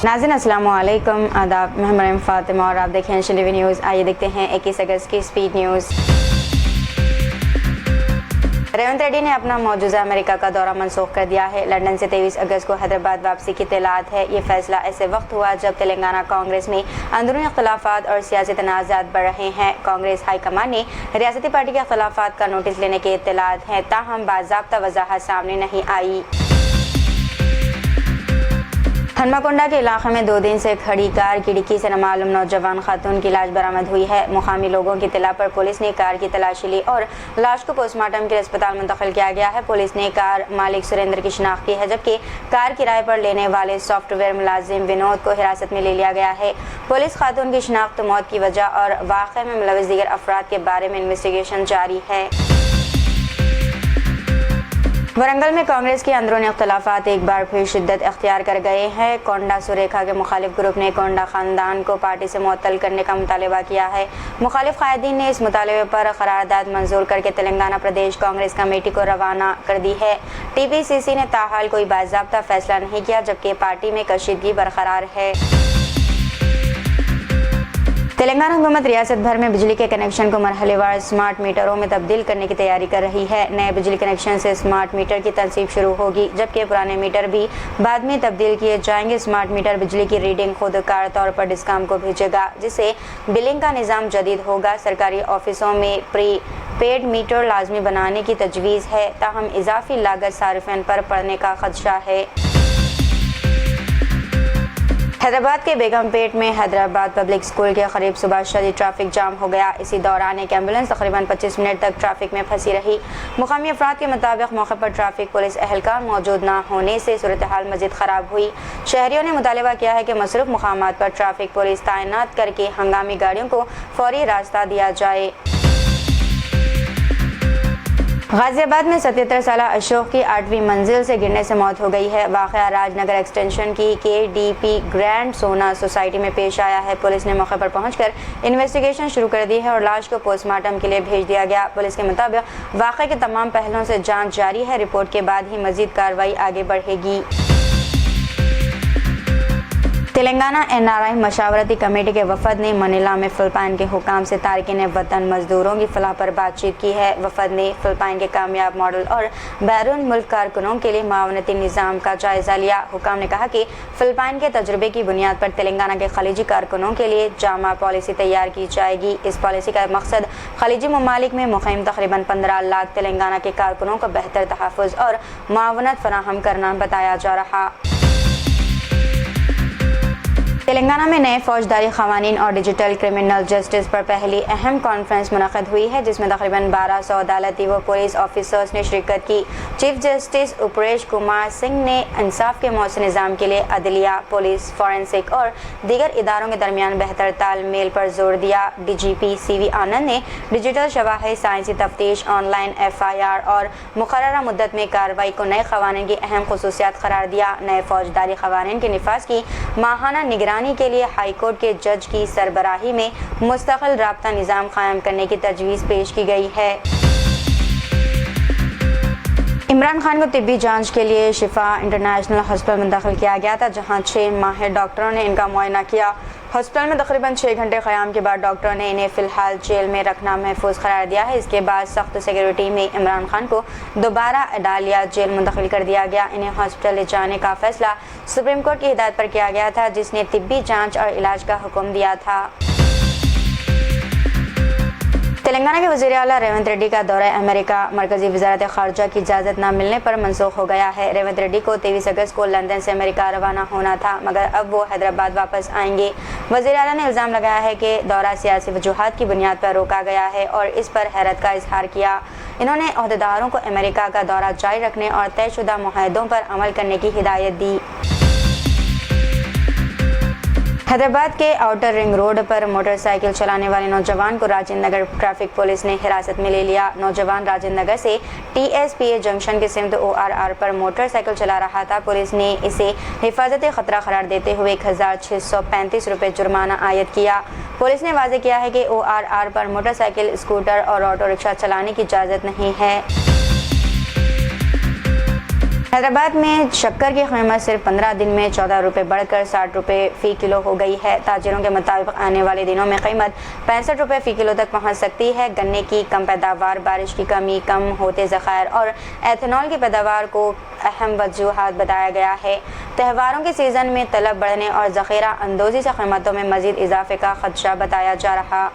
नाज़रीन अस्सलामु अलैकुम, आदाब। मैं मरियम फातिमा और आप देखें नेशन टीवी न्यूज़। आइए देखते हैं 21 अगस्त की स्पीड न्यूज़। रेवंत रेड्डी ने अपना मौजूदा अमेरिका का दौरा मनसूख कर दिया है। लंदन से 23 अगस्त को हैदराबाद वापसी की इत्तलात है। ये फैसला ऐसे वक्त हुआ जब तेलंगाना कांग्रेस में अंदरूनी इख्तलाफात और सियासी तनाज़ात बढ़ रहे हैं। कांग्रेस हाईकमान ने रियासती पार्टी के इख्तलाफात का नोटिस लेने की इत्तलात हैं, ताहम बाज़ाब्ता वजाहत सामने नहीं आई। हनुमाकोंडा के इलाके में 2 दिन से खड़ी कार की डिक्की से नामालूम नौजवान खातून की लाश बरामद हुई है। मुकामी लोगों की इत्तला पर पुलिस ने कार की तलाशी ली और लाश को पोस्टमार्टम के लिए अस्पताल मुंतकिल किया गया है। पुलिस ने कार मालिक सुरेंद्र की शिनाख्त की है, जबकि कार किराए पर लेने वाले सॉफ्टवेयर मुलाजिम विनोद को हिरासत में ले लिया गया है। पुलिस खातून की शिनाख्त, मौत की वजह और वाक़े में मुलविस दीगर अफराद के बारे में इन्वेस्टिगेशन जारी है। वरंगल में कांग्रेस के अंदरूनी इख्तलाफात एक बार फिर शिद्दत अख्तियार कर गए हैं। कोंडा सुरेखा के मुखालिफ ग्रुप ने कोंडा खानदान को पार्टी से मुअत्तल करने का मुतालबा किया है। मुखालिफ कायदीन ने इस मुतालबे पर करारदाद मंजूर करके तेलंगाना प्रदेश कांग्रेस कमेटी को रवाना कर दी है। TPCC ने ताहाल कोई बाज़ाब्ता फैसला नहीं किया, जबकि पार्टी में कशीदगी बरकरार है। तेलंगाना हुकूमत रियासत भर में बिजली के कनेक्शन को मरहलेवार स्मार्ट मीटरों में तब्दील करने की तैयारी कर रही है। नए बिजली कनेक्शन से स्मार्ट मीटर की तनसीब शुरू होगी, जबकि पुराने मीटर भी बाद में तब्दील किए जाएंगे। स्मार्ट मीटर बिजली की रीडिंग खुद कार तौर पर डिस्कॉम को भेजेगा, जिससे बिलिंग का निज़ाम जदीद होगा। सरकारी ऑफिसों में प्री पेड मीटर लाजमी बनाने की तजवीज़ है, ताहम इजाफी लागत सारिफिन पर पड़ने का खदशा है। हैदराबाद के बेगमपेट में हैदराबाद पब्लिक स्कूल के करीब सुबह शदीद ट्रैफिक जाम हो गया। इसी दौरान एक एम्बुलेंस तकरीबन 25 मिनट तक ट्रैफिक में फंसी रही। मुकामी अफराद के मुताबिक मौके पर ट्रैफिक पुलिस एहलकार मौजूद न होने से सूरत हाल मज़ीद ख़राब हुई। शहरियों ने मुतालबा किया है कि मसरूफ़ मुकामात पर ट्रैफिक पुलिस तैनात करके हंगामी गाड़ियों को फौरी रास्ता दिया जाए। गाजियाबाद में 77 साला अशोक की 8वीं मंजिल से गिरने से मौत हो गई है। वाक़या राजनगर एक्सटेंशन की KDP ग्रैंड सोना सोसाइटी में पेश आया है। पुलिस ने मौके पर पहुंचकर इन्वेस्टिगेशन शुरू कर दी है और लाश को पोस्टमार्टम के लिए भेज दिया गया। पुलिस के मुताबिक वाक़े के तमाम पहलुओं से जांच जारी है। रिपोर्ट के बाद ही मज़ीद कार्रवाई आगे बढ़ेगी। तेलंगाना NRI मशावरती कमेटी के वफद ने मनीला में फिलिपाइन के हुकाम से तारकीन वतन मजदूरों की फलाह पर बातचीत की है। वफद ने फिलिपाइन के कामयाब मॉडल और बैरून मुल्क कारकुनों के लिए मावनती निज़ाम का जायज़ा लिया। हुकाम ने कहा कि फिलिपाइन के तजुर्बे की बुनियाद पर तेलंगाना के खलीजी कारकुनों के लिए जामा पॉलिसी तैयार की जाएगी। इस पॉलिसी का मकसद खलीजी ममालिक में मुक़ीम तकरीबन 15 लाख तेलंगाना के कारकुनों को बेहतर तहफ़्फ़ुज़ और मावनत फराहम करना बताया जा रहा। तेलंगाना में नए फौजदारी क़वानीन और डिजिटल क्रिमिनल जस्टिस पर पहली अहम कॉन्फ्रेंस मुनक़्क़द हुई है, जिसमें तकरीबन 1200 अदालती व पुलिस ऑफिसर्स ने शिरकत की। चीफ जस्टिस उपरेश कुमार सिंह ने इंसाफ के मौसम निज़ाम के लिए अदलिया, पुलिस, फॉरेंसिक और दीगर इदारों के दरमियान बेहतर तालमेल पर जोर दिया। DGP CV आनंद ने डिजिटल शवाहिद, साइंसी तफ्तीश, ऑनलाइन FIR और मुकर्ररा मुद्दत में कार्रवाई को नए क़वानीन की अहम ख़ुसूसियात करार दिया। नए फौजदारी क़वानीन के निफाज की माहाना निगरानी के लिए हाई कोर्ट के जज की सरबराही में मुस्तकिल राब्ता निज़ाम कायम करने की तजवीज़ पेश की गई है। इमरान खान को तिब्बी जांच के लिए शिफा इंटरनेशनल हॉस्पिटल मुंतकिल किया गया था, जहां 6 माहिर डॉक्टरों ने इनका मुआयना किया। हॉस्पिटल में तकरीबन 6 घंटे क़याम के बाद डॉक्टरों ने इन्हें फ़िलहाल जेल में रखना महफूज करार दिया है। इसके बाद सख्त सिक्योरिटी में इमरान खान को दोबारा अडालिया जेल मुंतकिल कर दिया गया। इन्हें हॉस्पिटल ले जाने का फैसला सुप्रीम कोर्ट की हिदायत पर किया गया था, जिसने तिब्बी जाँच और इलाज का हुक्म दिया था। तेलंगाना के वज़ीर आला रेवंत रेड्डी का दौरा अमेरिका मरकज़ी वज़ारत ख़ारजा की इजाज़त न मिलने पर मनसूख हो गया है। रेवंत रेड्डी को 23 अगस्त को लंदन से अमेरिका रवाना होना था, मगर अब वो हैदराबाद वापस आएंगे। वज़ीर आला ने इल्ज़ाम लगाया है कि दौरा सियासी वजूहात की बुनियाद पर रोका गया है और इस पर हैरत का इजहार किया। इन्होंने अहदेदारों को अमेरिका का दौरा जारी रखने और तयशुदा मुआहदों पर अमल करने की हिदायत दी। हैदराबाद के आउटर रिंग रोड पर मोटरसाइकिल चलाने वाले नौजवान को राजेंद्र नगर ट्रैफिक पुलिस ने हिरासत में ले लिया। नौजवान राजेंद्र नगर से TSPA जंक्शन के सिमत ORR पर मोटरसाइकिल चला रहा था। पुलिस ने इसे हिफाजत खतरा करार देते हुए 1635 रुपये जुर्माना आयद किया। पुलिस ने वाज़ेह किया है कि ORR पर मोटरसाइकिल, स्कूटर और ऑटो रिक्शा चलाने की इजाज़त नहीं है। हैदराबाद में शक्कर की कीमत सिर्फ 15 दिन में 14 रुपये बढ़कर 60 रुपये फ़ी किलो हो गई है। ताजिरों के मुताबिक आने वाले दिनों में कीमत 65 रुपये फ़ी किलो तक पहुंच सकती है। गन्ने की कम पैदावार, बारिश की कमी, कम होते ज़खायर और एथेनॉल की पैदावार को अहम वजूहात बताया गया है। त्योहारों के सीज़न में तलब बढ़ने और ज़ख़ीरा अंदोज़ी से कीमतों में मज़ीद इजाफे का खदशा बताया जा रहा।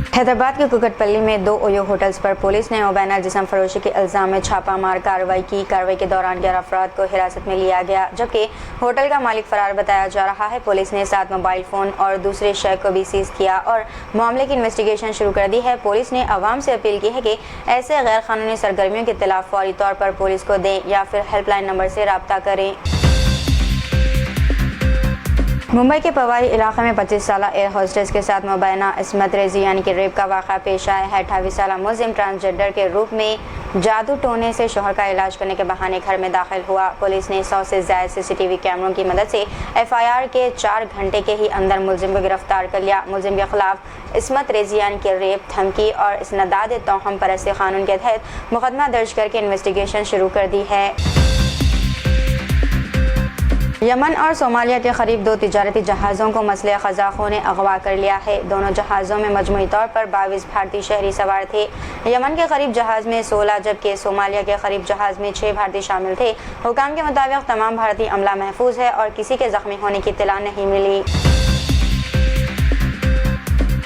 हैदराबाद के कुकटपल्ली में 2 ओयो होटल्स पर पुलिस ने मुबैना जिस्म फरोशी के इल्ज़ाम में छापामार कार्रवाई की। कार्रवाई के दौरान 11 अफराद को हिरासत में लिया गया, जबकि होटल का मालिक फरार बताया जा रहा है। पुलिस ने 7 मोबाइल फ़ोन और दूसरे शय को भी सीज किया और मामले की इन्वेस्टिगेशन शुरू कर दी है। पुलिस ने अवाम से अपील की है कि ऐसे गैर कानूनी सरगर्मियों की इत्तला फौरी तौर पर पुलिस को दें या फिर हेल्पलाइन नंबर से रब्ता करें। मुंबई के पवाई इलाके में 25 साला एयर होस्टेस के साथ मुबैना इस्मत रेजी यानी कि रेप का वाक़ा पेश आया है। 28 साला मुलजिम ट्रांसजेंडर के रूप में जादू टोने से शोहर का इलाज करने के बहाने घर में दाखिल हुआ। पुलिस ने 100 से ज़्यादा CCTV कैमरों की मदद से FIR के 4 घंटे के ही अंदर मुलजिम को गिरफ्तार कर लिया। मुलजिम के खिलाफ इस्मत रेजी यानी कि रेप, धमकी और इसनदाद तोहम परस्ती कानून के तहत मुकदमा दर्ज करके इन्वेस्टिगेशन शुरू कर दी है। यमन और सोमालिया के करीब 2 तिजारती जहाज़ों को मसले ख़ज़ाक़ों ने अगवा कर लिया है। दोनों जहाज़ों में मजमूई तौर पर 22 भारतीय शहरी सवार थे। यमन के करीब जहाज़ में 16 जबकि सोमालिया के करीब जहाज़ में 6 भारतीय शामिल थे। हुकाम के मुताबिक तमाम भारतीय अमला महफूज है और किसी के ज़ख्मी होने की इत्तला नहीं मिली।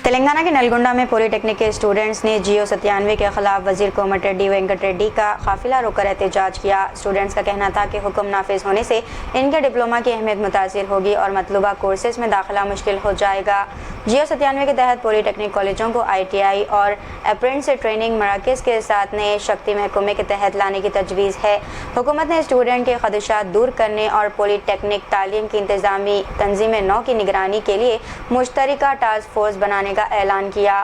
तेलंगाना के नलगोंडा में पॉलिटेक्निक के स्टूडेंट्स ने GO 97 के खिलाफ वजीर कोमटिरेड्डी वेंकट रेड्डी का काफिला रोककर एहतजाज किया। स्टूडेंट्स का कहना था कि हुक्म नाफिज होने से इनके डिप्लोमा की अहमियत मुतासिर होगी और मतलूबा कोर्सेज में दाखिला मुश्किल हो जाएगा। GO 97 के तहत पॉलिटेक्निक कॉलेजों को ITI और अप्रेंटिस ट्रेनिंग मराकज़ के साथ नए शक्ति महकमे के तहत लाने की तजवीज़ है। हुकूमत ने स्टूडेंट के खदशात दूर करने और पॉलिटेक्निक तालीम की इंतज़ामी तंजीम नौ की निगरानी के लिए मुश्तरका टास्क फोर्स बनाने का ऐलान किया।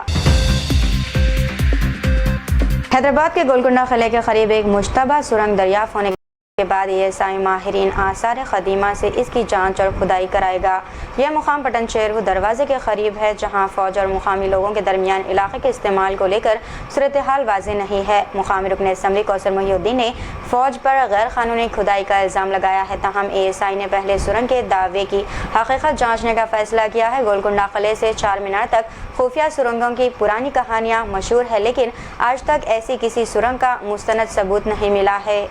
हैदराबाद के गोलकुंडा किले के करीब एक मुश्तबा सुरंग दरियाफ्त होने के बाद ESI माहिरीन आसार क़दीमा से इसकी जांच और खुदाई कराएगा। यह मुकाम पटन शेरू दरवाजे के करीब है, जहां फ़ौज और मुकामी लोगों के दरमियान इलाके के इस्तेमाल को लेकर सूरत हाल वाज़ेह नहीं है। मुकामी रुकन असम्बली कौसर मोहिउद्दीन ने फ़ौज पर गैर कानूनी खुदाई का इल्ज़ाम लगाया है। ताहम ESI ने पहले सुरंग के दावे की हकीकत जाँचने का फैसला किया है। गोलकुंडा किले से 4 मीनार तक खुफिया सुरंगों की पुरानी कहानियाँ मशहूर है, लेकिन आज तक ऐसी किसी सुरंग का मुस्तनद सबूत नहीं मिला है।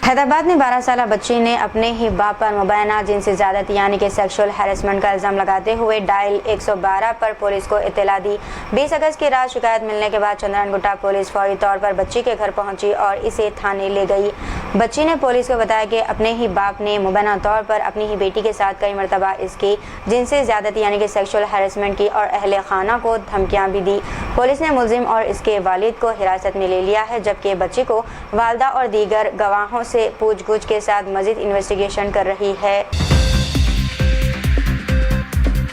हैदराबाद में 12 साला बच्ची ने अपने ही बाप पर मुबैना जिनसी ज़्यादती यानी कि सेक्सुअल हैरेसमेंट का इल्ज़ाम लगाते हुए डायल 112 पर पुलिस को इत्तला दी। 20 अगस्त की रात शिकायत मिलने के बाद चंद्रनगुट्टा पुलिस फौरी तौर पर बच्ची के घर पहुंची और इसे थाने ले गई। बच्ची ने पुलिस को बताया कि अपने ही बाप ने मुबैना तौर पर अपनी ही बेटी के साथ कई मरतबा इसकी जिनसी ज़्यादती यानी कि सेक्सुअल हैरेसमेंट की और अहले खाना को धमकियाँ भी दी। पुलिस ने मुलजिम और इसके वालिद को हिरासत में ले लिया है, जबकि बच्ची को वालदा और दीगर गवाहों से पूछ-गुछ के साथ मजीद इन्वेस्टिगेशन कर रही है।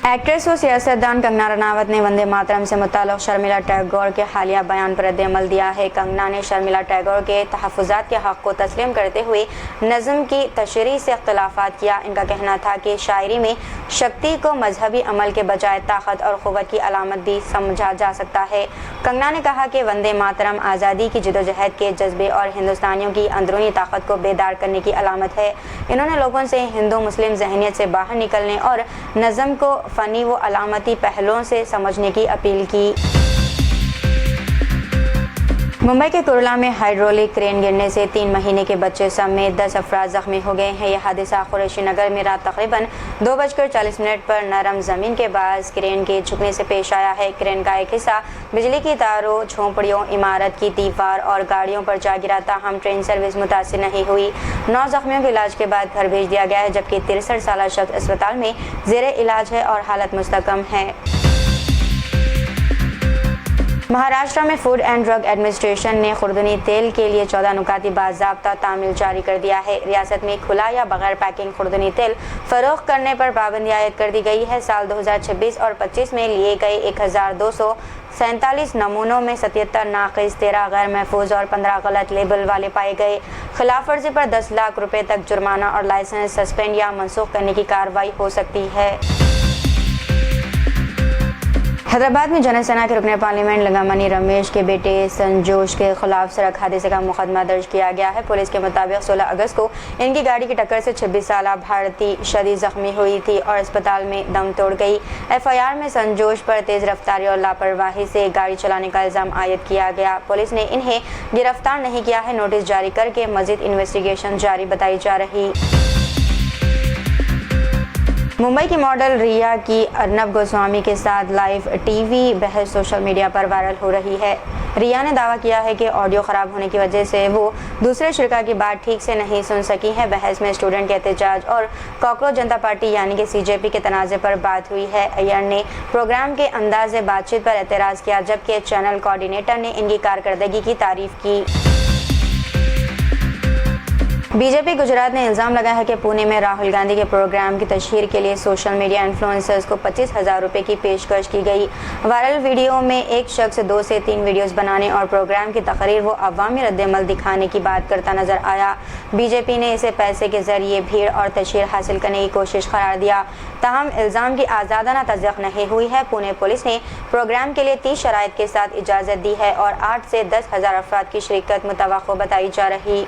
एक्ट्रेस व सियासतदान कंगना रनावत ने वंदे मातरम से मुताल्लिक़ शर्मिला टैगोर के हालिया बयान पर रद्द-ए-अमल दिया है। कंगना ने शर्मिला टैगोर के तहफ़्फ़ुज़ात के हक़ को तस्लीम करते हुए नज़्म की तशरीह से इख्तिलाफ़ात किया। इनका कहना था कि शायरी में शक्ति को मजहबी अमल के बजाय ताकत और क़ुव्वत की अलामत भी समझा जा सकता है। कंगना ने कहा कि वंदे मातरम आज़ादी की जदोजहद के जज्बे और हिंदुस्तानियों की अंदरूनी ताकत को बेदार करने की अलामत है। इन्होंने लोगों से हिंदू मुस्लिम जहनीत से बाहर निकलने और नज़्म को फ़नी व अलामती पहलुओं से समझने की अपील की। मुंबई के कुरला में हाइड्रोलिक क्रेन गिरने से 3 महीने के बच्चे समेत 10 अफराद जख्मी हो गए हैं। यह हादसा कुरैशी नगर में रात तकरीबन 2:40 पर नरम ज़मीन के बाद क्रेन के झुकने से पेश आया है। क्रेन का एक हिस्सा बिजली की तारों, झोंपड़ियों, इमारत की दीवार और गाड़ियों पर जा गिरा। ताहम ट्रेन सर्विस मुतासिर नहीं हुई। 9 जख्मियों को इलाज के बाद घर भेज दिया गया है, जबकि 63 साला शख्स अस्पताल में ज़ेरे इलाज है और हालत मुस्तकम है। महाराष्ट्र में फूड एंड ड्रग एडमिनिस्ट्रेशन ने खुर्दनी तेल के लिए 14 नुकाती बाज़ाब्ता तामील जारी कर दिया है। रियासत में खुला या बगैर पैकिंग खुर्दनी तेल फरोख्त करने पर पाबंदी आयद कर दी गई है। साल 2026 और 25 में लिए गए 1247 नमूनों में 77 नाक़िस, 13 गैर महफूज और 15 गलत लेबल वाले पाए गए। खिलाफ वर्जी पर 10 लाख रुपए तक जुर्माना और लाइसेंस सस्पेंड या मनसूख करने की कार्रवाई हो सकती है। हैदराबाद में जनसेना के रुकन पार्लियामेंट लगामनी रमेश के बेटे संजोश के खिलाफ सड़क हादसे का मुकदमा दर्ज किया गया है। पुलिस के मुताबिक 16 अगस्त को इनकी गाड़ी की टक्कर से 26 साल भारती शदीद जख्मी हुई थी और अस्पताल में दम तोड़ गई। एफआईआर में संजोश पर तेज रफ्तारी और लापरवाही से गाड़ी चलाने का इल्जाम आयद किया गया। पुलिस ने इन्हें गिरफ्तार नहीं किया है। नोटिस जारी करके मजीद इन्वेस्टिगेशन जारी बताई जा रही। मुंबई की मॉडल रिया की अर्नब गोस्वामी के साथ लाइव टीवी बहस सोशल मीडिया पर वायरल हो रही है। रिया ने दावा किया है कि ऑडियो खराब होने की वजह से वो दूसरे शुरा की बात ठीक से नहीं सुन सकी है। बहस में स्टूडेंट के एहतजाज और कॉकरोच जनता पार्टी यानी कि सीजेपी के तनाज़े पर बात हुई है। अय्यर ने प्रोग्राम के अंदाज़ बातचीत पर एतराज़ किया, जबकि चैनल कोऑर्डिनेटर ने इनकी कारकर्दगी की तारीफ की। बीजेपी गुजरात ने इल्ज़ाम लगाया है कि पुणे में राहुल गांधी के प्रोग्राम की तशहीर के लिए सोशल मीडिया इन्फ्लुएंसर्स को 25,000 रुपये की पेशकश की गई। वायरल वीडियो में एक शख्स 2 से 3 वीडियोस बनाने और प्रोग्राम की तकरीर व अवामी रद्दमल दिखाने की बात करता नजर आया। बीजेपी ने इसे पैसे के जरिए भीड़ और तशहीर हासिल करने की कोशिश करार दिया। ताहम इल्ज़ाम की आज़ादाना तस्दीक नहीं हुई है। पुणे पुलिस ने प्रोग्राम के लिए 30 शराइत के साथ इजाज़त दी है और 8 से 10,000 अफराद की शिरकत मुतवक्को बताई जा रही।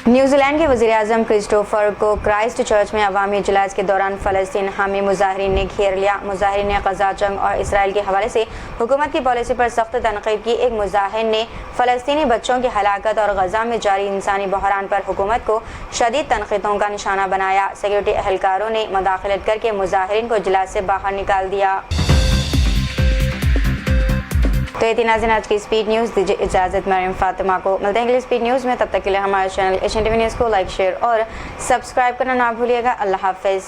न्यूजीलैंड के वज़ीर-ए-आज़म क्रिस्टोफर को क्राइस्ट चर्च में अवामी इजलास के दौरान फ़लस्तीन हामी मुजाहिरीन ने घेर लिया। मुजाहिरीन ने ग़ज़ा जंग और इसराइल के हवाले से हुकूमत की पॉलिसी पर सख्त तनक़ीद की। एक मुजाहिर ने फ़लस्तीनी बच्चों की हलाकत और ग़ज़ा में जारी इंसानी बहरान पर हुकूमत को शदीद तनक़ीदों का निशाना बनाया। सिक्योरिटी एहलकारों ने मुदाखलत करके मुजाहिरीन को इजलास से बाहर निकाल दिया। तो ये थी नाज़रीन आज की स्पीड न्यूज़। दीजिए इजाज़त मरियम फातिमा को। मिलते हैं अगली स्पीड न्यूज़ में, तब तक के लिए हमारे चैनल एशियन टीवी न्यूज़ को लाइक शेयर और सब्सक्राइब करना ना भूलिएगा। अल्लाह हाफ़िज़।